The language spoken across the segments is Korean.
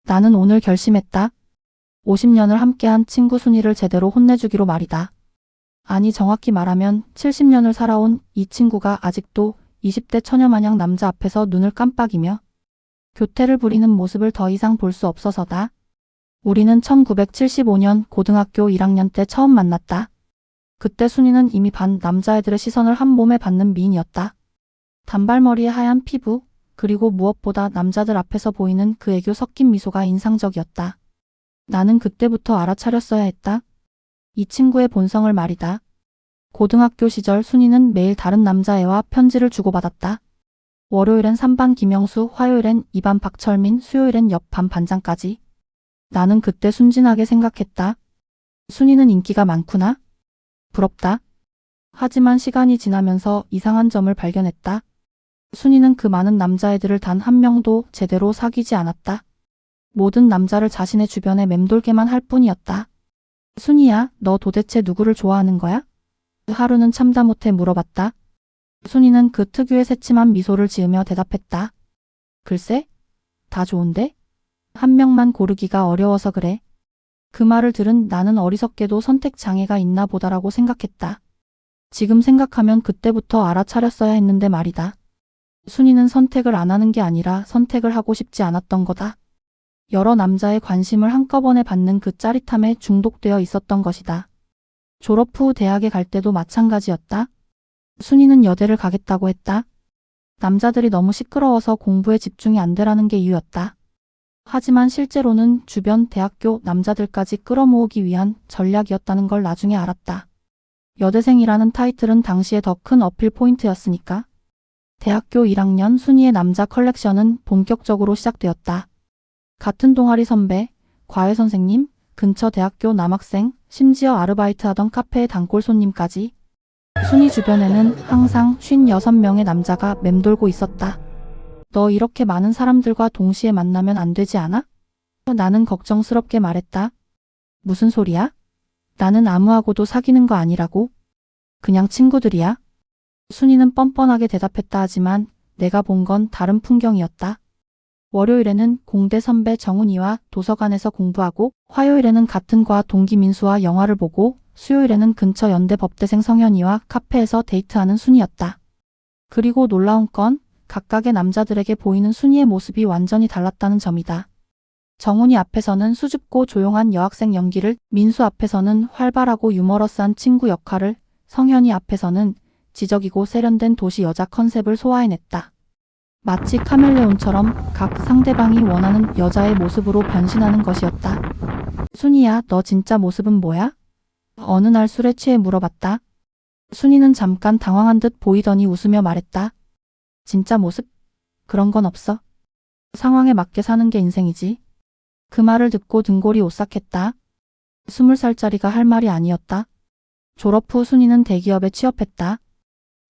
나는 오늘 결심했다. 50년을 함께한 친구 순이를 제대로 혼내주기로 말이다. 아니 정확히 말하면 70년을 살아온 이 친구가 아직도 20대 처녀마냥 남자 앞에서 눈을 깜빡이며 교태를 부리는 모습을 더 이상 볼 수 없어서다. 우리는 1975년 고등학교 1학년 때 처음 만났다. 그때 순이는 이미 반 남자애들의 시선을 한 몸에 받는 미인이었다. 단발머리에 하얀 피부, 그리고 무엇보다 남자들 앞에서 보이는 그 애교 섞인 미소가 인상적이었다. 나는 그때부터 알아차렸어야 했다. 이 친구의 본성을 말이다. 고등학교 시절 순이는 매일 다른 남자애와 편지를 주고받았다. 월요일엔 3반 김영수, 화요일엔 2반 박철민, 수요일엔 옆반 반장까지. 나는 그때 순진하게 생각했다. 순이는 인기가 많구나. 부럽다. 하지만 시간이 지나면서 이상한 점을 발견했다. 순이는 그 많은 남자애들을 단 한 명도 제대로 사귀지 않았다. 모든 남자를 자신의 주변에 맴돌게만 할 뿐이었다. 순이야, 너 도대체 누구를 좋아하는 거야? 하루는 참다 못해 물어봤다. 순이는 그 특유의 새침한 미소를 지으며 대답했다. 글쎄, 다 좋은데? 한 명만 고르기가 어려워서 그래. 그 말을 들은 나는 어리석게도 선택 장애가 있나 보다라고 생각했다. 지금 생각하면 그때부터 알아차렸어야 했는데 말이다. 순이는 선택을 안 하는 게 아니라 선택을 하고 싶지 않았던 거다. 여러 남자의 관심을 한꺼번에 받는 그 짜릿함에 중독되어 있었던 것이다. 졸업 후 대학에 갈 때도 마찬가지였다. 순이는 여대를 가겠다고 했다. 남자들이 너무 시끄러워서 공부에 집중이 안 되라는 게 이유였다. 하지만 실제로는 주변 대학교 남자들까지 끌어모으기 위한 전략이었다는 걸 나중에 알았다. 여대생이라는 타이틀은 당시에 더 큰 어필 포인트였으니까. 대학교 1학년 순이의 남자 컬렉션은 본격적으로 시작되었다. 같은 동아리 선배, 과외 선생님, 근처 대학교 남학생, 심지어 아르바이트하던 카페의 단골 손님까지. 순이 주변에는 항상 56명의 남자가 맴돌고 있었다. 너 이렇게 많은 사람들과 동시에 만나면 안 되지 않아? 나는 걱정스럽게 말했다. 무슨 소리야? 나는 아무하고도 사귀는 거 아니라고. 그냥 친구들이야. 순이는 뻔뻔하게 대답했다 하지만 내가 본 건 다른 풍경이었다. 월요일에는 공대 선배 정훈이와 도서관에서 공부하고, 화요일에는 같은 과 동기 민수와 영화를 보고, 수요일에는 근처 연대 법대생 성현이와 카페에서 데이트하는 순이었다. 그리고 놀라운 건 각각의 남자들에게 보이는 순이의 모습이 완전히 달랐다는 점이다. 정훈이 앞에서는 수줍고 조용한 여학생 연기를, 민수 앞에서는 활발하고 유머러스한 친구 역할을, 성현이 앞에서는 지적이고 세련된 도시 여자 컨셉을 소화해냈다. 마치 카멜레온처럼 각 상대방이 원하는 여자의 모습으로 변신하는 것이었다. 순이야, 너 진짜 모습은 뭐야? 어느 날 술에 취해 물어봤다. 순이는 잠깐 당황한 듯 보이더니 웃으며 말했다. 진짜 모습? 그런 건 없어. 상황에 맞게 사는 게 인생이지. 그 말을 듣고 등골이 오싹했다. 20살짜리가 할 말이 아니었다. 졸업 후 순이는 대기업에 취업했다.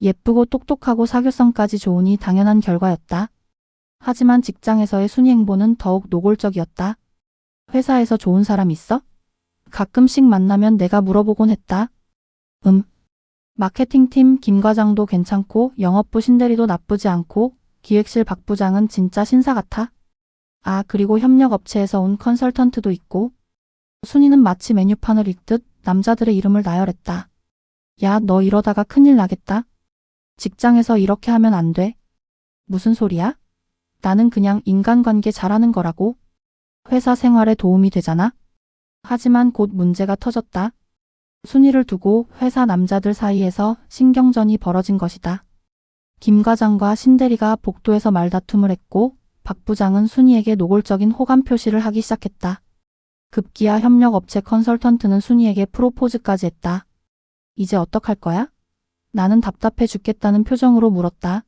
예쁘고 똑똑하고 사교성까지 좋으니 당연한 결과였다. 하지만 직장에서의 순이 행보는 더욱 노골적이었다. 회사에서 좋은 사람 있어? 가끔씩 만나면 내가 물어보곤 했다. 마케팅팀 김 과장도 괜찮고 영업부 신대리도 나쁘지 않고 기획실 박 부장은 진짜 신사 같아. 아, 그리고 협력업체에서 온 컨설턴트도 있고. 순이는 마치 메뉴판을 읽듯 남자들의 이름을 나열했다. 야, 너 이러다가 큰일 나겠다. 직장에서 이렇게 하면 안 돼. 무슨 소리야? 나는 그냥 인간관계 잘하는 거라고. 회사 생활에 도움이 되잖아. 하지만 곧 문제가 터졌다. 순이를 두고 회사 남자들 사이에서 신경전이 벌어진 것이다. 김 과장과 신대리가 복도에서 말다툼을 했고, 박 부장은 순이에게 노골적인 호감 표시를 하기 시작했다. 급기야 협력업체 컨설턴트는 순이에게 프로포즈까지 했다. 이제 어떡할 거야? 나는 답답해 죽겠다는 표정으로 물었다.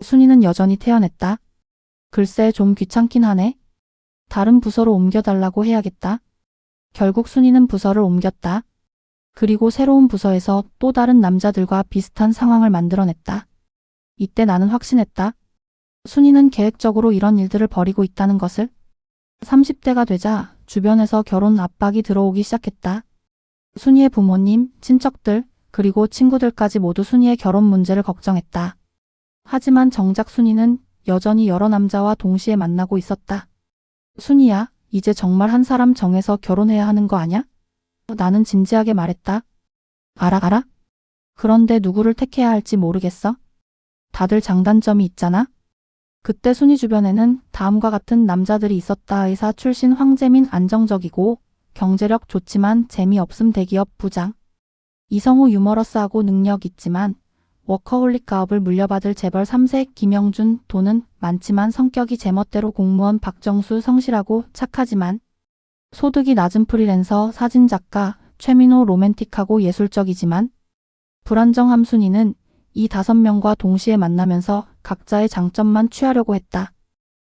순이는 여전히 태연했다. 글쎄 좀 귀찮긴 하네. 다른 부서로 옮겨달라고 해야겠다. 결국 순이는 부서를 옮겼다. 그리고 새로운 부서에서 또 다른 남자들과 비슷한 상황을 만들어냈다. 이때 나는 확신했다. 순이는 계획적으로 이런 일들을 벌이고 있다는 것을. 30대가 되자 주변에서 결혼 압박이 들어오기 시작했다. 순이의 부모님, 친척들, 그리고 친구들까지 모두 순이의 결혼 문제를 걱정했다. 하지만 정작 순이는 여전히 여러 남자와 동시에 만나고 있었다. 순이야, 이제 정말 한 사람 정해서 결혼해야 하는 거 아냐? 나는 진지하게 말했다. 알아? 그런데 누구를 택해야 할지 모르겠어. 다들 장단점이 있잖아. 그때 순이 주변에는 다음과 같은 남자들이 있었다. 의사 출신 황재민 안정적이고 경제력 좋지만 재미없음 대기업 부장. 이성우 유머러스하고 능력 있지만 워커홀릭 가업을 물려받을 재벌 3세 김영준 돈은 많지만 성격이 제멋대로 공무원 박정수 성실하고 착하지만 소득이 낮은 프리랜서 사진작가 최민호 로맨틱하고 예술적이지만 불안정함. 순이는 이 5명과 동시에 만나면서 각자의 장점만 취하려고 했다.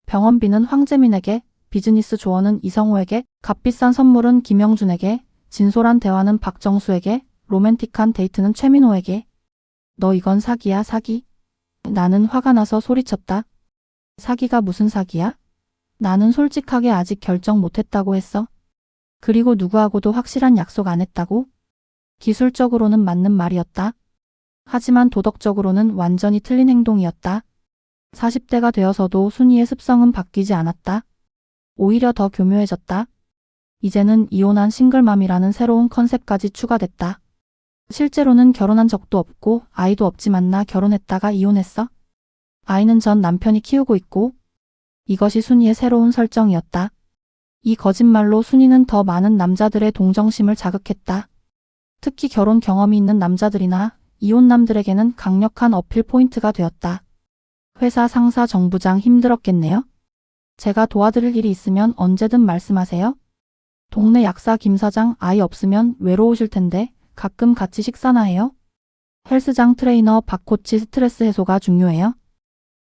병원비는 황재민에게, 비즈니스 조언은 이성우에게, 값비싼 선물은 김영준에게, 진솔한 대화는 박정수에게, 로맨틱한 데이트는 최민호에게. 너 이건 사기야, 사기? 나는 화가 나서 소리쳤다. 사기가 무슨 사기야? 나는 솔직하게 아직 결정 못했다고 했어. 그리고 누구하고도 확실한 약속 안 했다고? 기술적으로는 맞는 말이었다. 하지만 도덕적으로는 완전히 틀린 행동이었다. 40대가 되어서도 순이의 습성은 바뀌지 않았다. 오히려 더 교묘해졌다. 이제는 이혼한 싱글맘이라는 새로운 컨셉까지 추가됐다. 실제로는 결혼한 적도 없고 아이도 없지만 나 결혼했다가 이혼했어. 아이는 전 남편이 키우고 있고. 이것이 순이의 새로운 설정이었다. 이 거짓말로 순이는 더 많은 남자들의 동정심을 자극했다. 특히 결혼 경험이 있는 남자들이나 이혼남들에게는 강력한 어필 포인트가 되었다. 회사 상사 정부장 힘들었겠네요? 제가 도와드릴 일이 있으면 언제든 말씀하세요. 동네 약사 김 사장 아이 없으면 외로우실 텐데 가끔 같이 식사나 해요? 헬스장 트레이너 박 코치 스트레스 해소가 중요해요?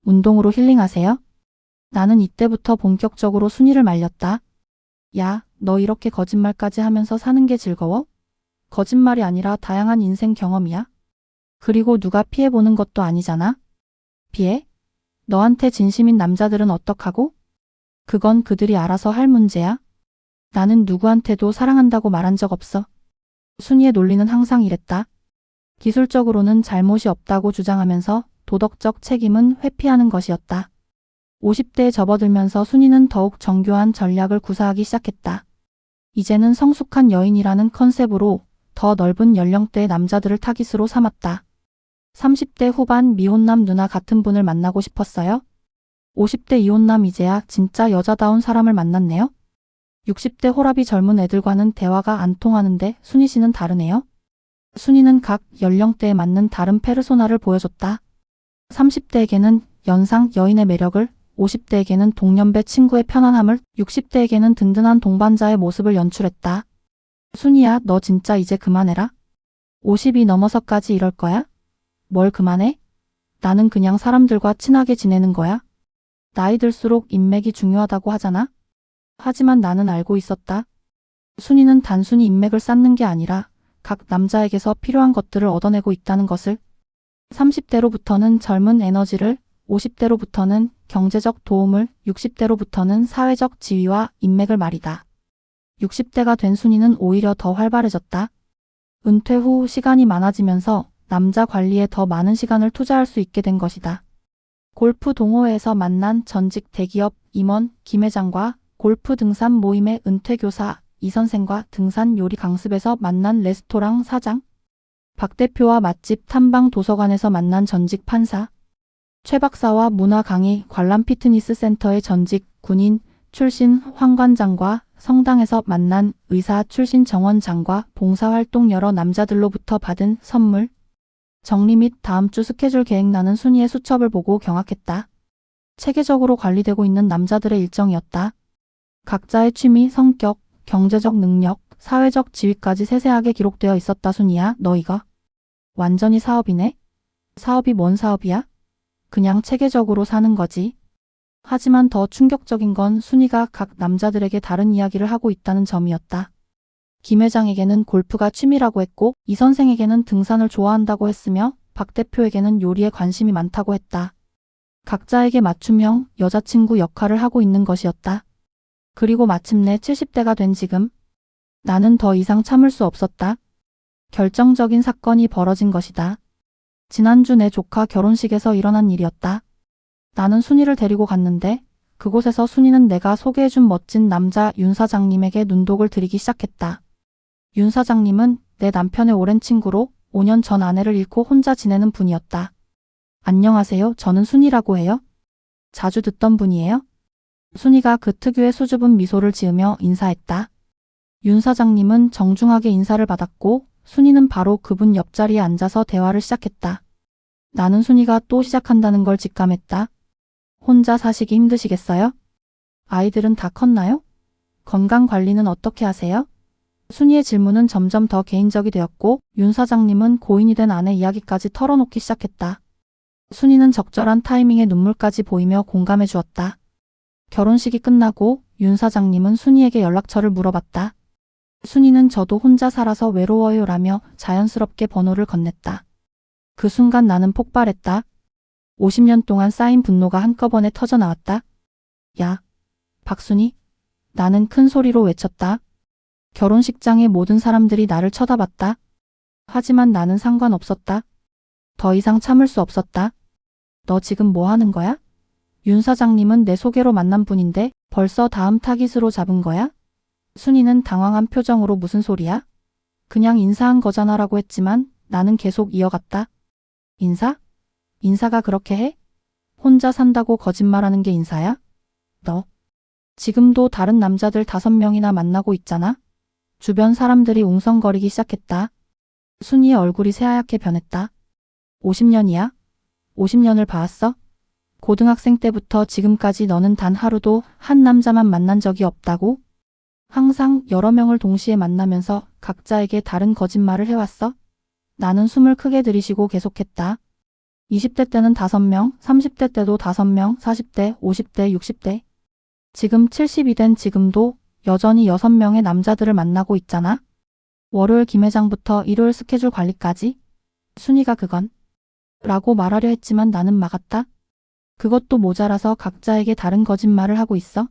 운동으로 힐링하세요? 나는 이때부터 본격적으로 순이를 말렸다. 야, 너 이렇게 거짓말까지 하면서 사는 게 즐거워? 거짓말이 아니라 다양한 인생 경험이야. 그리고 누가 피해보는 것도 아니잖아. 피해? 너한테 진심인 남자들은 어떡하고? 그건 그들이 알아서 할 문제야. 나는 누구한테도 사랑한다고 말한 적 없어. 순이의 논리는 항상 이랬다. 기술적으로는 잘못이 없다고 주장하면서 도덕적 책임은 회피하는 것이었다. 50대에 접어들면서 순이는 더욱 정교한 전략을 구사하기 시작했다. 이제는 성숙한 여인이라는 컨셉으로 더 넓은 연령대의 남자들을 타깃으로 삼았다. 30대 후반 미혼남 누나 같은 분을 만나고 싶었어요? 50대 이혼남 이제야 진짜 여자다운 사람을 만났네요? 60대 호라비 젊은 애들과는 대화가 안 통하는데 순이 씨는 다르네요? 순이는 각 연령대에 맞는 다른 페르소나를 보여줬다. 30대에게는 연상 여인의 매력을, 50대에게는 동년배 친구의 편안함을, 60대에게는 든든한 동반자의 모습을 연출했다. 순이야, 너 진짜 이제 그만해라. 50이 넘어서까지 이럴 거야? 뭘 그만해? 나는 그냥 사람들과 친하게 지내는 거야. 나이 들수록 인맥이 중요하다고 하잖아. 하지만 나는 알고 있었다. 순이는 단순히 인맥을 쌓는 게 아니라 각 남자에게서 필요한 것들을 얻어내고 있다는 것을. 30대로부터는 젊은 에너지를, 50대로부터는 경제적 도움을, 60대로부터는 사회적 지위와 인맥을 말이다. 60대가 된 순이는 오히려 더 활발해졌다. 은퇴 후 시간이 많아지면서 남자 관리에 더 많은 시간을 투자할 수 있게 된 것이다. 골프 동호회에서 만난 전직 대기업 임원 김 회장과 골프 등산 모임의 은퇴 교사 이 선생과 등산 요리 강습에서 만난 레스토랑 사장, 박 대표와 맛집 탐방 도서관에서 만난 전직 판사, 최 박사와 문화 강의 관람 피트니스 센터의 전직 군인 출신 황관장과 성당에서 만난 의사 출신 정원장과 봉사활동 여러 남자들로부터 받은 선물, 정리 및 다음 주 스케줄 계획. 나는 순이의 수첩을 보고 경악했다. 체계적으로 관리되고 있는 남자들의 일정이었다. 각자의 취미, 성격, 경제적 능력, 사회적 지위까지 세세하게 기록되어 있었다. 순이야, 너 이거 완전히 사업이네? 사업이 뭔 사업이야? 그냥 체계적으로 사는 거지. 하지만 더 충격적인 건 순이가 각 남자들에게 다른 이야기를 하고 있다는 점이었다. 김 회장에게는 골프가 취미라고 했고 이 선생에게는 등산을 좋아한다고 했으며 박 대표에게는 요리에 관심이 많다고 했다. 각자에게 맞춤형 여자친구 역할을 하고 있는 것이었다. 그리고 마침내 70대가 된 지금 나는 더 이상 참을 수 없었다. 결정적인 사건이 벌어진 것이다. 지난주 내 조카 결혼식에서 일어난 일이었다. 나는 순이를 데리고 갔는데 그곳에서 순이는 내가 소개해준 멋진 남자 윤 사장님에게 눈독을 들이기 시작했다. 윤 사장님은 내 남편의 오랜 친구로 5년 전 아내를 잃고 혼자 지내는 분이었다. 안녕하세요. 저는 순이라고 해요. 자주 듣던 분이에요? 순이가 그 특유의 수줍은 미소를 지으며 인사했다. 윤 사장님은 정중하게 인사를 받았고 순이는 바로 그분 옆자리에 앉아서 대화를 시작했다. 나는 순이가 또 시작한다는 걸 직감했다. 혼자 사시기 힘드시겠어요? 아이들은 다 컸나요? 건강 관리는 어떻게 하세요? 순이의 질문은 점점 더 개인적이 되었고 윤 사장님은 고인이 된 아내 이야기까지 털어놓기 시작했다. 순이는 적절한 타이밍에 눈물까지 보이며 공감해 주었다. 결혼식이 끝나고 윤 사장님은 순이에게 연락처를 물어봤다. 순이는 저도 혼자 살아서 외로워요 라며 자연스럽게 번호를 건넸다. 그 순간 나는 폭발했다. 50년 동안 쌓인 분노가 한꺼번에 터져나왔다. 야, 박순이? 나는 큰 소리로 외쳤다. 결혼식장의 모든 사람들이 나를 쳐다봤다. 하지만 나는 상관없었다. 더 이상 참을 수 없었다. 너 지금 뭐 하는 거야? 윤 사장님은 내 소개로 만난 분인데 벌써 다음 타깃으로 잡은 거야? 순이는 당황한 표정으로 무슨 소리야? 그냥 인사한 거잖아 라고 했지만 나는 계속 이어갔다. 인사? 인사가 그렇게 해? 혼자 산다고 거짓말하는 게 인사야? 너 지금도 다른 남자들 5명이나 만나고 있잖아? 주변 사람들이 웅성거리기 시작했다. 순이의 얼굴이 새하얗게 변했다. 50년이야? 50년을 봐왔어? 고등학생 때부터 지금까지 너는 단 하루도 한 남자만 만난 적이 없다고? 항상 여러 명을 동시에 만나면서 각자에게 다른 거짓말을 해왔어? 나는 숨을 크게 들이쉬고 계속했다. 20대 때는 5명, 30대 때도 5명, 40대, 50대, 60대. 지금 70이 된 지금도 여전히 6명의 남자들을 만나고 있잖아. 월요일 김회장부터 일요일 스케줄 관리까지. 순이가 그건 라고 말하려 했지만 나는 막았다. 그것도 모자라서 각자에게 다른 거짓말을 하고 있어.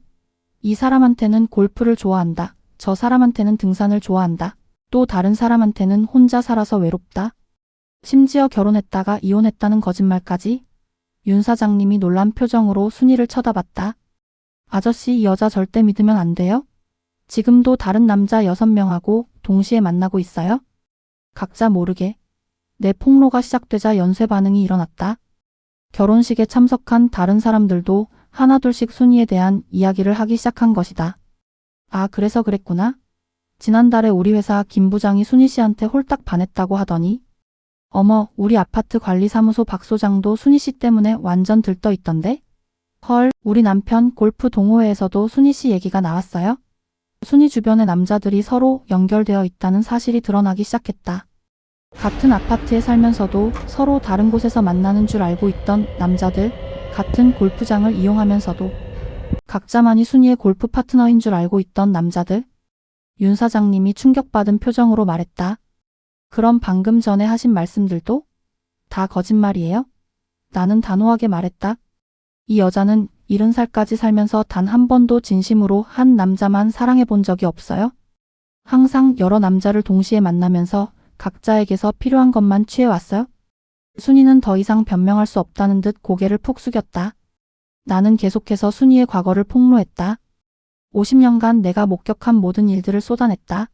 이 사람한테는 골프를 좋아한다. 저 사람한테는 등산을 좋아한다. 또 다른 사람한테는 혼자 살아서 외롭다. 심지어 결혼했다가 이혼했다는 거짓말까지. 윤 사장님이 놀란 표정으로 순이를 쳐다봤다. 아저씨, 이 여자 절대 믿으면 안 돼요? 지금도 다른 남자 6명하고 동시에 만나고 있어요? 각자 모르게. 내 폭로가 시작되자 연쇄 반응이 일어났다. 결혼식에 참석한 다른 사람들도 하나둘씩 순이에 대한 이야기를 하기 시작한 것이다. 아, 그래서 그랬구나. 지난달에 우리 회사 김 부장이 순이 씨한테 홀딱 반했다고 하더니. 어머, 우리 아파트 관리사무소 박 소장도 순이 씨 때문에 완전 들떠 있던데? 헐, 우리 남편 골프 동호회에서도 순이 씨 얘기가 나왔어요. 순이 주변의 남자들이 서로 연결되어 있다는 사실이 드러나기 시작했다. 같은 아파트에 살면서도 서로 다른 곳에서 만나는 줄 알고 있던 남자들, 같은 골프장을 이용하면서도 각자만이 순이의 골프 파트너인 줄 알고 있던 남자들. 윤 사장님이 충격받은 표정으로 말했다. 그럼 방금 전에 하신 말씀들도 다 거짓말이에요? 나는 단호하게 말했다. 이 여자는 70살까지 살면서 단 한 번도 진심으로 한 남자만 사랑해 본 적이 없어요. 항상 여러 남자를 동시에 만나면서 각자에게서 필요한 것만 취해왔어요. 순이는 더 이상 변명할 수 없다는 듯 고개를 푹 숙였다. 나는 계속해서 순이의 과거를 폭로했다. 50년간 내가 목격한 모든 일들을 쏟아냈다.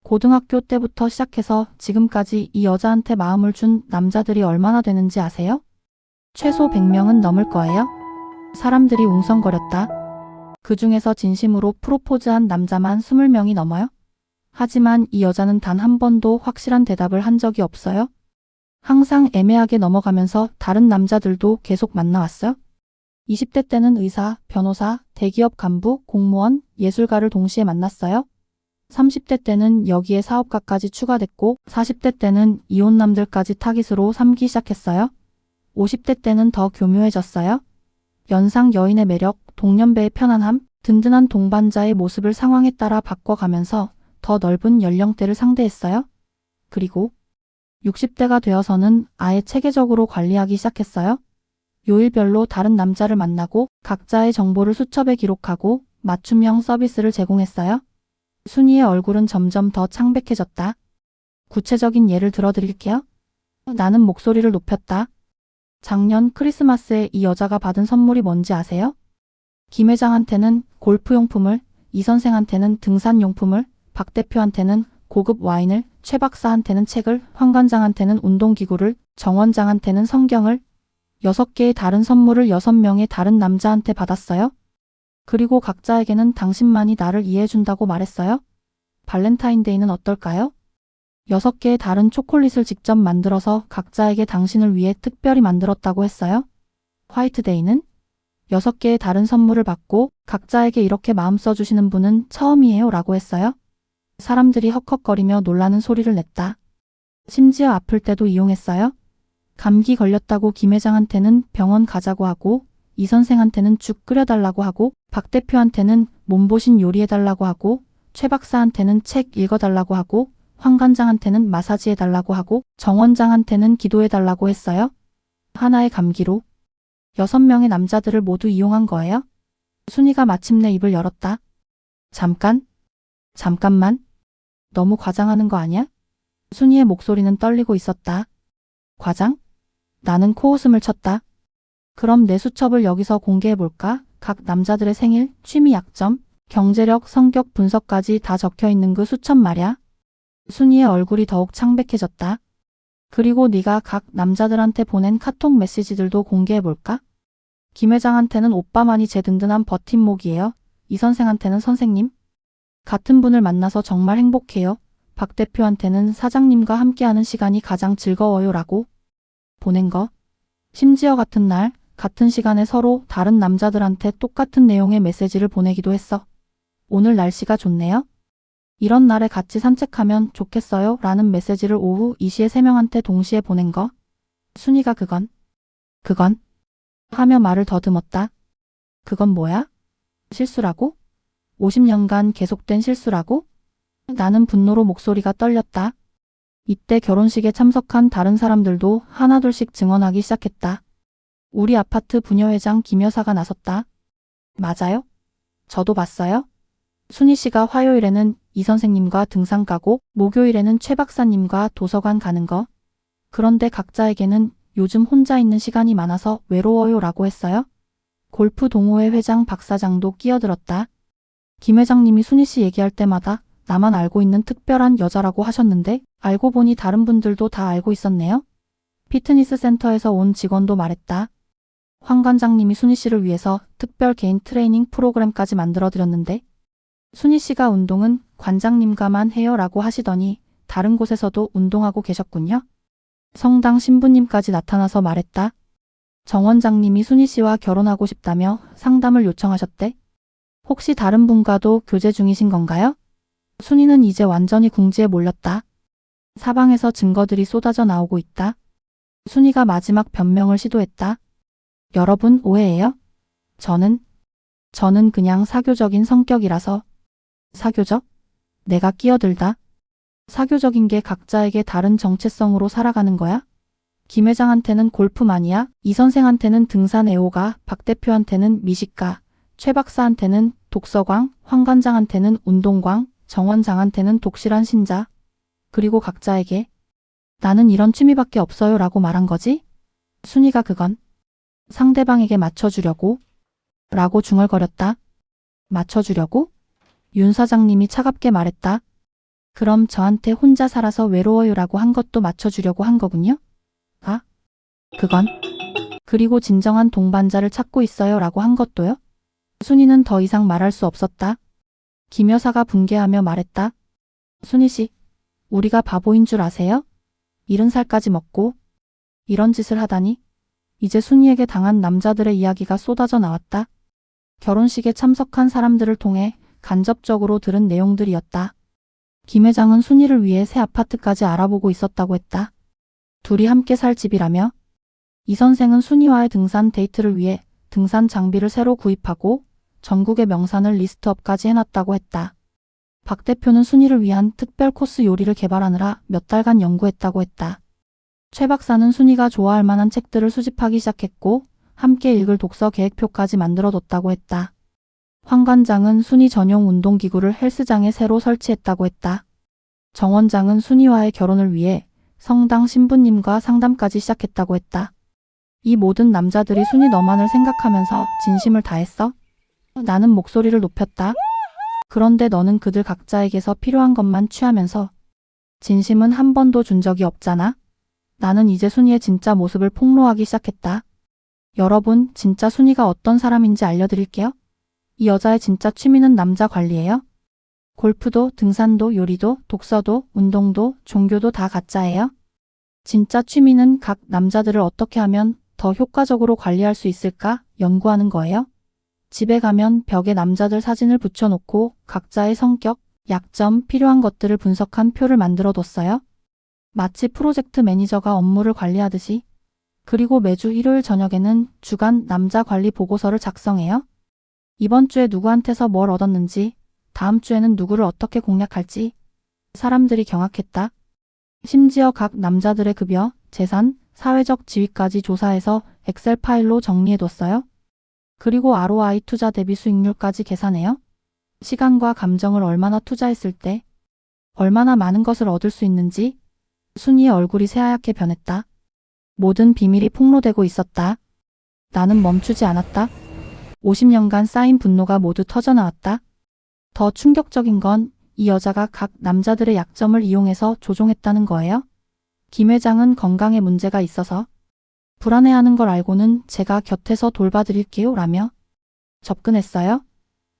고등학교 때부터 시작해서 지금까지 이 여자한테 마음을 준 남자들이 얼마나 되는지 아세요? 최소 100명은 넘을 거예요. 사람들이 웅성거렸다. 그 중에서 진심으로 프로포즈한 남자만 20명이 넘어요. 하지만 이 여자는 단 한 번도 확실한 대답을 한 적이 없어요. 항상 애매하게 넘어가면서 다른 남자들도 계속 만나왔어요. 20대 때는 의사, 변호사, 대기업 간부, 공무원, 예술가를 동시에 만났어요. 30대 때는 여기에 사업가까지 추가됐고 40대 때는 이혼남들까지 타깃으로 삼기 시작했어요. 50대 때는 더 교묘해졌어요. 연상 여인의 매력, 동년배의 편안함, 든든한 동반자의 모습을 상황에 따라 바꿔가면서 더 넓은 연령대를 상대했어요. 그리고 60대가 되어서는 아예 체계적으로 관리하기 시작했어요. 요일별로 다른 남자를 만나고 각자의 정보를 수첩에 기록하고 맞춤형 서비스를 제공했어요. 순이의 얼굴은 점점 더 창백해졌다. 구체적인 예를 들어드릴게요. 나는 목소리를 높였다. 작년 크리스마스에 이 여자가 받은 선물이 뭔지 아세요? 김 회장한테는 골프용품을, 이 선생한테는 등산용품을, 박 대표한테는 고급 와인을, 최 박사한테는 책을, 황 관장한테는 운동기구를, 정 원장한테는 성경을, 6개의 다른 선물을 6명의 다른 남자한테 받았어요. 그리고 각자에게는 당신만이 나를 이해해준다고 말했어요. 발렌타인데이는 어떨까요? 6개의 다른 초콜릿을 직접 만들어서 각자에게 당신을 위해 특별히 만들었다고 했어요. 화이트데이는 6개의 다른 선물을 받고 각자에게 이렇게 마음 써주시는 분은 처음이에요 라고 했어요. 사람들이 헉헉거리며 놀라는 소리를 냈다. 심지어 아플 때도 이용했어요. 감기 걸렸다고 김 회장한테는 병원 가자고 하고, 이 선생한테는 죽 끓여달라고 하고, 박 대표한테는 몸보신 요리해달라고 하고, 최 박사한테는 책 읽어달라고 하고, 황 관장한테는 마사지해달라고 하고, 정 원장한테는 기도해달라고 했어요. 하나의 감기로 6명의 남자들을 모두 이용한 거예요. 순이가 마침내 입을 열었다. 잠깐만. 너무 과장하는 거 아니야? 순이의 목소리는 떨리고 있었다. 과장? 나는 코웃음을 쳤다. 그럼 내 수첩을 여기서 공개해볼까? 각 남자들의 생일, 취미 약점, 경제력, 성격 분석까지 다 적혀있는 그 수첩 말야. 순이의 얼굴이 더욱 창백해졌다. 그리고 네가 각 남자들한테 보낸 카톡 메시지들도 공개해볼까? 김 회장한테는 오빠만이 제 든든한 버팀목이에요. 이 선생한테는 선생님. 같은 분을 만나서 정말 행복해요. 박 대표한테는 사장님과 함께하는 시간이 가장 즐거워요 라고 보낸 거. 심지어 같은 날, 같은 시간에 서로 다른 남자들한테 똑같은 내용의 메시지를 보내기도 했어. 오늘 날씨가 좋네요. 이런 날에 같이 산책하면 좋겠어요 라는 메시지를 오후 2시에 3명한테 동시에 보낸 거. 순이가 그건 하며 말을 더듬었다. 그건 뭐야? 실수라고? 50년간 계속된 실수라고? 나는 분노로 목소리가 떨렸다. 이때 결혼식에 참석한 다른 사람들도 하나둘씩 증언하기 시작했다. 우리 아파트 부녀회장 김 여사가 나섰다. 맞아요? 저도 봤어요. 순이 씨가 화요일에는 이 선생님과 등산 가고 목요일에는 최 박사님과 도서관 가는 거. 그런데 각자에게는 요즘 혼자 있는 시간이 많아서 외로워요 라고 했어요. 골프 동호회 회장 박 사장도 끼어들었다. 김 회장님이 순이 씨 얘기할 때마다 나만 알고 있는 특별한 여자라고 하셨는데 알고 보니 다른 분들도 다 알고 있었네요. 피트니스 센터에서 온 직원도 말했다. 황 관장님이 순이 씨를 위해서 특별 개인 트레이닝 프로그램까지 만들어드렸는데 순이 씨가 운동은 관장님과만 해요 라고 하시더니 다른 곳에서도 운동하고 계셨군요. 성당 신부님까지 나타나서 말했다. 정 원장님이 순이 씨와 결혼하고 싶다며 상담을 요청하셨대. 혹시 다른 분과도 교제 중이신 건가요? 순이는 이제 완전히 궁지에 몰렸다. 사방에서 증거들이 쏟아져 나오고 있다. 순이가 마지막 변명을 시도했다. 여러분 오해예요? 저는 그냥 사교적인 성격이라서. 사교적? 내가 끼어들다. 사교적인 게 각자에게 다른 정체성으로 살아가는 거야? 김 회장한테는 골프 마니아, 이 선생한테는 등산 애호가, 박 대표한테는 미식가, 최 박사한테는 독서광, 황 관장한테는 운동광, 정 원장한테는 독실한 신자. 그리고 각자에게 나는 이런 취미밖에 없어요 라고 말한 거지? 순이가 그건 상대방에게 맞춰주려고 라고 중얼거렸다. 맞춰주려고? 윤 사장님이 차갑게 말했다. 그럼 저한테 혼자 살아서 외로워요 라고 한 것도 맞춰주려고 한 거군요? 아? 그건? 그리고 진정한 동반자를 찾고 있어요 라고 한 것도요? 순이는 더 이상 말할 수 없었다. 김 여사가 붕괴하며 말했다. 순이 씨, 우리가 바보인 줄 아세요? 70살까지 먹고 이런 짓을 하다니. 이제 순이에게 당한 남자들의 이야기가 쏟아져 나왔다. 결혼식에 참석한 사람들을 통해 간접적으로 들은 내용들이었다. 김 회장은 순이를 위해 새 아파트까지 알아보고 있었다고 했다. 둘이 함께 살 집이라며. 이 선생은 순이와의 등산 데이트를 위해 등산 장비를 새로 구입하고 전국의 명산을 리스트업까지 해놨다고 했다. 박 대표는 순이를 위한 특별 코스 요리를 개발하느라 몇 달간 연구했다고 했다. 최 박사는 순이가 좋아할 만한 책들을 수집하기 시작했고 함께 읽을 독서 계획표까지 만들어뒀다고 했다. 황 관장은 순이 전용 운동기구를 헬스장에 새로 설치했다고 했다. 정 원장은 순이와의 결혼을 위해 성당 신부님과 상담까지 시작했다고 했다. 이 모든 남자들이 순이 너만을 생각하면서 진심을 다했어? 나는 목소리를 높였다. 그런데 너는 그들 각자에게서 필요한 것만 취하면서 진심은 한 번도 준 적이 없잖아. 나는 이제 순이의 진짜 모습을 폭로하기 시작했다. 여러분, 진짜 순이가 어떤 사람인지 알려드릴게요. 이 여자의 진짜 취미는 남자 관리예요. 골프도, 등산도, 요리도, 독서도, 운동도, 종교도 다 가짜예요. 진짜 취미는 각 남자들을 어떻게 하면 더 효과적으로 관리할 수 있을까 연구하는 거예요. 집에 가면 벽에 남자들 사진을 붙여놓고 각자의 성격, 약점, 필요한 것들을 분석한 표를 만들어 뒀어요. 마치 프로젝트 매니저가 업무를 관리하듯이. 그리고 매주 일요일 저녁에는 주간 남자 관리 보고서를 작성해요. 이번 주에 누구한테서 뭘 얻었는지, 다음 주에는 누구를 어떻게 공략할지. 사람들이 경악했다. 심지어 각 남자들의 급여, 재산, 사회적 지위까지 조사해서 엑셀 파일로 정리해뒀어요. 그리고 ROI 투자 대비 수익률까지 계산해요. 시간과 감정을 얼마나 투자했을 때 얼마나 많은 것을 얻을 수 있는지. 순이의 얼굴이 새하얗게 변했다. 모든 비밀이 폭로되고 있었다. 나는 멈추지 않았다. 50년간 쌓인 분노가 모두 터져나왔다. 더 충격적인 건 이 여자가 각 남자들의 약점을 이용해서 조종했다는 거예요. 김 회장은 건강에 문제가 있어서 불안해하는 걸 알고는 제가 곁에서 돌봐드릴게요 라며 접근했어요.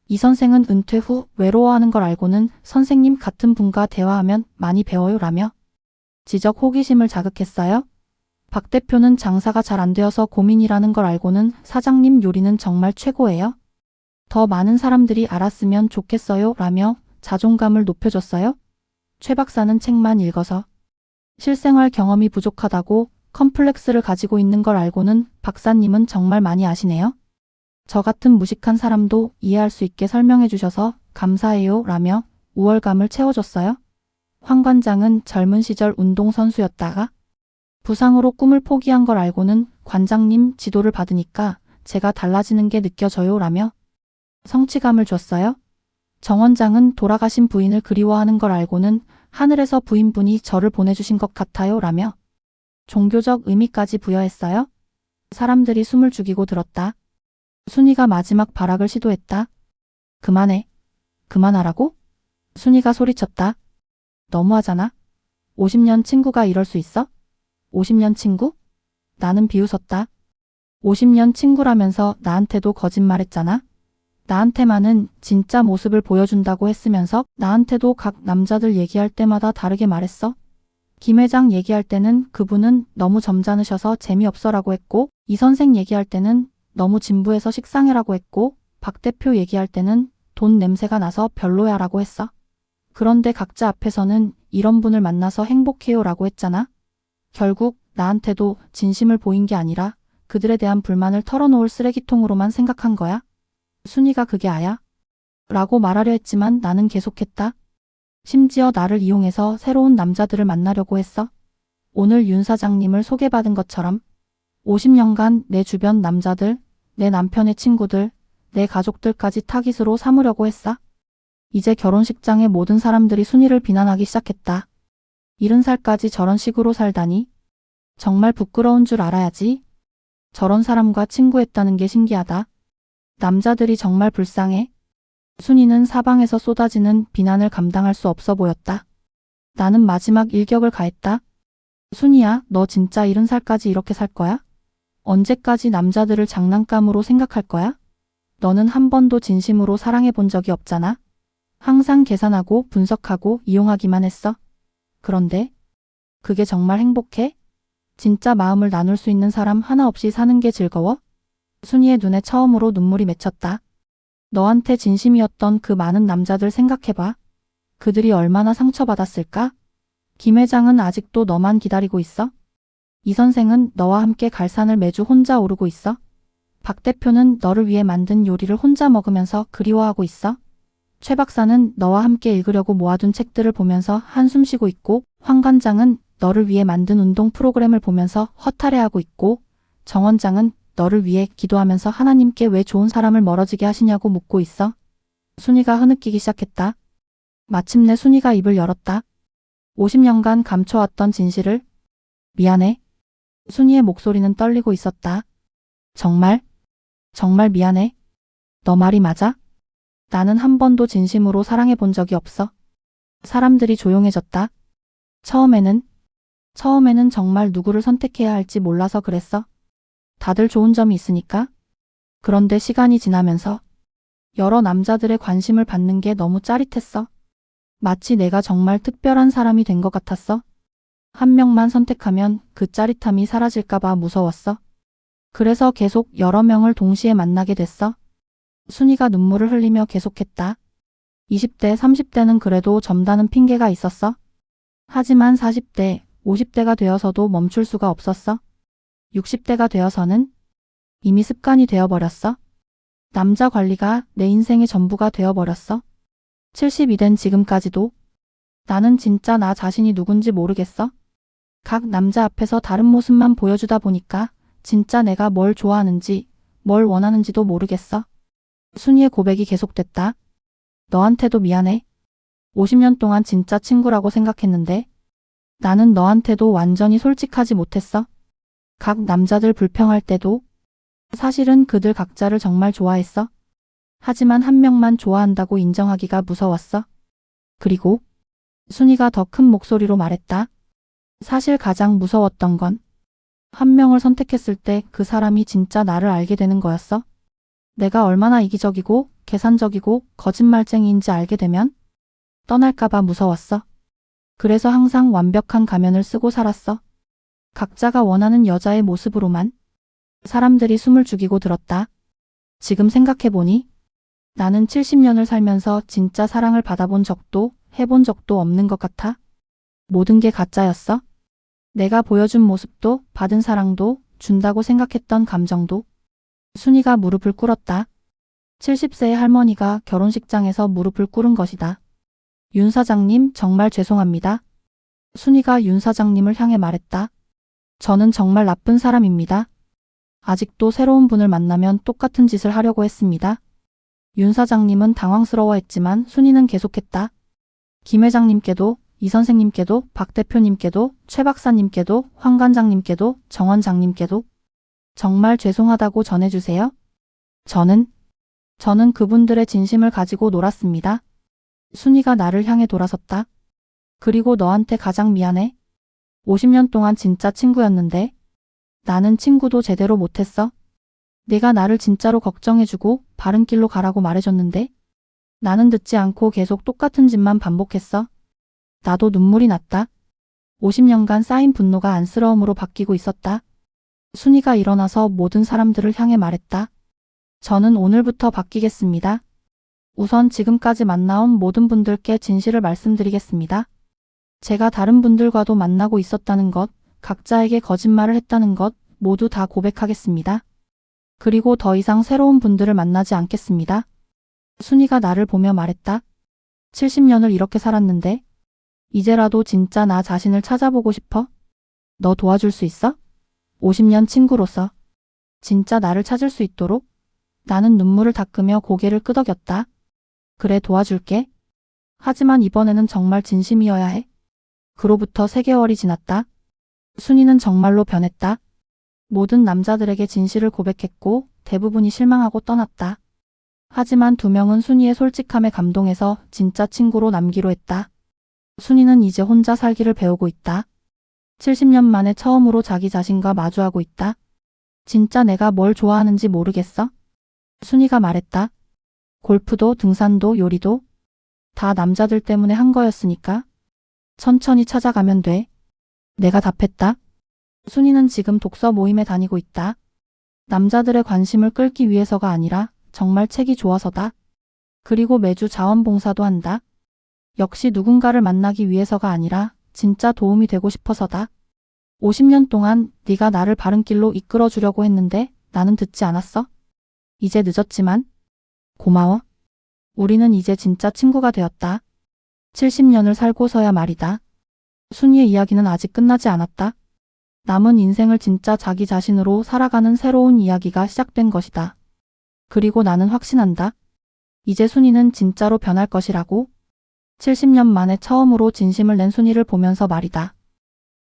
이 선생은 은퇴 후 외로워하는 걸 알고는 선생님 같은 분과 대화하면 많이 배워요 라며 지적 호기심을 자극했어요. 박 대표는 장사가 잘 안 되어서 고민이라는 걸 알고는 사장님 요리는 정말 최고예요. 더 많은 사람들이 알았으면 좋겠어요 라며 자존감을 높여줬어요. 최 박사는 책만 읽어서 실생활 경험이 부족하다고 컴플렉스를 가지고 있는 걸 알고는 박사님은 정말 많이 아시네요. 저 같은 무식한 사람도 이해할 수 있게 설명해 주셔서 감사해요 라며 우월감을 채워줬어요. 황 관장은 젊은 시절 운동선수였다가 부상으로 꿈을 포기한 걸 알고는 관장님 지도를 받으니까 제가 달라지는 게 느껴져요 라며 성취감을 줬어요. 정 원장은 돌아가신 부인을 그리워하는 걸 알고는 하늘에서 부인분이 저를 보내주신 것 같아요 라며 종교적 의미까지 부여했어요. 사람들이 숨을 죽이고 들었다. 순이가 마지막 발악을 시도했다. 그만해. 그만하라고? 순이가 소리쳤다. 너무하잖아. 50년 친구가 이럴 수 있어? 50년 친구? 나는 비웃었다. 50년 친구라면서 나한테도 거짓말했잖아. 나한테만은 진짜 모습을 보여준다고 했으면서 나한테도 각 남자들 얘기할 때마다 다르게 말했어. 김 회장 얘기할 때는 그분은 너무 점잖으셔서 재미없어라고 했고, 이 선생 얘기할 때는 너무 진부해서 식상해라고 했고, 박 대표 얘기할 때는 돈 냄새가 나서 별로야라고 했어. 그런데 각자 앞에서는 이런 분을 만나서 행복해요라고 했잖아. 결국 나한테도 진심을 보인 게 아니라 그들에 대한 불만을 털어놓을 쓰레기통으로만 생각한 거야. 순이가 그게 아야? 라고 말하려 했지만 나는 계속했다. 심지어 나를 이용해서 새로운 남자들을 만나려고 했어. 오늘 윤 사장님을 소개받은 것처럼 50년간 내 주변 남자들, 내 남편의 친구들, 내 가족들까지 타깃으로 삼으려고 했어. 이제 결혼식장의 모든 사람들이 순이를 비난하기 시작했다. 70살까지 저런 식으로 살다니? 정말 부끄러운 줄 알아야지. 저런 사람과 친구했다는 게 신기하다. 남자들이 정말 불쌍해. 순이는 사방에서 쏟아지는 비난을 감당할 수 없어 보였다. 나는 마지막 일격을 가했다. 순이야, 너 진짜 70살까지 이렇게 살 거야? 언제까지 남자들을 장난감으로 생각할 거야? 너는 한 번도 진심으로 사랑해 본 적이 없잖아. 항상 계산하고 분석하고 이용하기만 했어. 그런데 그게 정말 행복해? 진짜 마음을 나눌 수 있는 사람 하나 없이 사는 게 즐거워? 순이의 눈에 처음으로 눈물이 맺혔다. 너한테 진심이었던 그 많은 남자들 생각해봐. 그들이 얼마나 상처받았을까? 김 회장은 아직도 너만 기다리고 있어? 이 선생은 너와 함께 갈 산을 매주 혼자 오르고 있어? 박 대표는 너를 위해 만든 요리를 혼자 먹으면서 그리워하고 있어? 최 박사는 너와 함께 읽으려고 모아둔 책들을 보면서 한숨 쉬고 있고, 황 관장은 너를 위해 만든 운동 프로그램을 보면서 허탈해하고 있고, 정 원장은 너를 위해 기도하면서 하나님께 왜 좋은 사람을 멀어지게 하시냐고 묻고 있어. 순이가 흐느끼기 시작했다. 마침내 순이가 입을 열었다. 50년간 감춰왔던 진실을. 미안해. 순이의 목소리는 떨리고 있었다. 정말 미안해. 너 말이 맞아? 나는 한 번도 진심으로 사랑해 본 적이 없어. 사람들이 조용해졌다. 처음에는 정말 누구를 선택해야 할지 몰라서 그랬어. 다들 좋은 점이 있으니까. 그런데 시간이 지나면서 여러 남자들의 관심을 받는 게 너무 짜릿했어. 마치 내가 정말 특별한 사람이 된 것 같았어. 한 명만 선택하면 그 짜릿함이 사라질까봐 무서웠어. 그래서 계속 여러 명을 동시에 만나게 됐어. 순이가 눈물을 흘리며 계속했다. 20대, 30대는 그래도 점다는 핑계가 있었어. 하지만 40대, 50대가 되어서도 멈출 수가 없었어. 60대가 되어서는 이미 습관이 되어버렸어. 남자 관리가 내 인생의 전부가 되어버렸어. 70이 된 지금까지도 나는 진짜 나 자신이 누군지 모르겠어. 각 남자 앞에서 다른 모습만 보여주다 보니까 진짜 내가 뭘 좋아하는지, 뭘 원하는지도 모르겠어. 순이의 고백이 계속됐다. 너한테도 미안해. 50년 동안 진짜 친구라고 생각했는데 나는 너한테도 완전히 솔직하지 못했어. 각 남자들 불평할 때도 사실은 그들 각자를 정말 좋아했어. 하지만 한 명만 좋아한다고 인정하기가 무서웠어. 그리고 순이가 더 큰 목소리로 말했다. 사실 가장 무서웠던 건 한 명을 선택했을 때 그 사람이 진짜 나를 알게 되는 거였어. 내가 얼마나 이기적이고 계산적이고 거짓말쟁이인지 알게 되면 떠날까봐 무서웠어. 그래서 항상 완벽한 가면을 쓰고 살았어. 각자가 원하는 여자의 모습으로만 사람들이 숨을 죽이고 들었다. 지금 생각해보니 나는 70년을 살면서 진짜 사랑을 받아본 적도 해본 적도 없는 것 같아. 모든 게 가짜였어. 내가 보여준 모습도 받은 사랑도 준다고 생각했던 감정도. 순이가 무릎을 꿇었다. 70세의 할머니가 결혼식장에서 무릎을 꿇은 것이다. 윤 사장님 정말 죄송합니다. 순이가 윤 사장님을 향해 말했다. 저는 정말 나쁜 사람입니다. 아직도 새로운 분을 만나면 똑같은 짓을 하려고 했습니다. 윤 사장님은 당황스러워했지만 순이는 계속했다. 김 회장님께도, 이 선생님께도, 박 대표님께도, 최 박사님께도, 황 관장님께도, 정 원장님께도 정말 죄송하다고 전해주세요. 저는 그분들의 진심을 가지고 놀았습니다. 순이가 나를 향해 돌아섰다. 그리고 너한테 가장 미안해. 50년 동안 진짜 친구였는데 나는 친구도 제대로 못했어. 내가 나를 진짜로 걱정해주고 바른 길로 가라고 말해줬는데 나는 듣지 않고 계속 똑같은 짓만 반복했어. 나도 눈물이 났다. 50년간 쌓인 분노가 안쓰러움으로 바뀌고 있었다. 순이가 일어나서 모든 사람들을 향해 말했다. 저는 오늘부터 바뀌겠습니다. 우선 지금까지 만나온 모든 분들께 진실을 말씀드리겠습니다. 제가 다른 분들과도 만나고 있었다는 것, 각자에게 거짓말을 했다는 것 모두 다 고백하겠습니다. 그리고 더 이상 새로운 분들을 만나지 않겠습니다. 순이가 나를 보며 말했다. 70년을 이렇게 살았는데 이제라도 진짜 나 자신을 찾아보고 싶어? 너 도와줄 수 있어? 50년 친구로서 진짜 나를 찾을 수 있도록? 나는 눈물을 닦으며 고개를 끄덕였다. 그래, 도와줄게. 하지만 이번에는 정말 진심이어야 해. 그로부터 3개월이 지났다. 순이는 정말로 변했다. 모든 남자들에게 진실을 고백했고 대부분이 실망하고 떠났다. 하지만 2명은 순이의 솔직함에 감동해서 진짜 친구로 남기로 했다. 순이는 이제 혼자 살기를 배우고 있다. 70년 만에 처음으로 자기 자신과 마주하고 있다. 진짜 내가 뭘 좋아하는지 모르겠어? 순이가 말했다. 골프도 등산도 요리도 다 남자들 때문에 한 거였으니까 천천히 찾아가면 돼. 내가 답했다. 순이는 지금 독서 모임에 다니고 있다. 남자들의 관심을 끌기 위해서가 아니라 정말 책이 좋아서다. 그리고 매주 자원봉사도 한다. 역시 누군가를 만나기 위해서가 아니라 진짜 도움이 되고 싶어서다. 50년 동안 네가 나를 바른 길로 이끌어 주려고 했는데 나는 듣지 않았어. 이제 늦었지만 고마워. 우리는 이제 진짜 친구가 되었다. 70년을 살고서야 말이다. 순이의 이야기는 아직 끝나지 않았다. 남은 인생을 진짜 자기 자신으로 살아가는 새로운 이야기가 시작된 것이다. 그리고 나는 확신한다. 이제 순이는 진짜로 변할 것이라고. 70년 만에 처음으로 진심을 낸 순이를 보면서 말이다.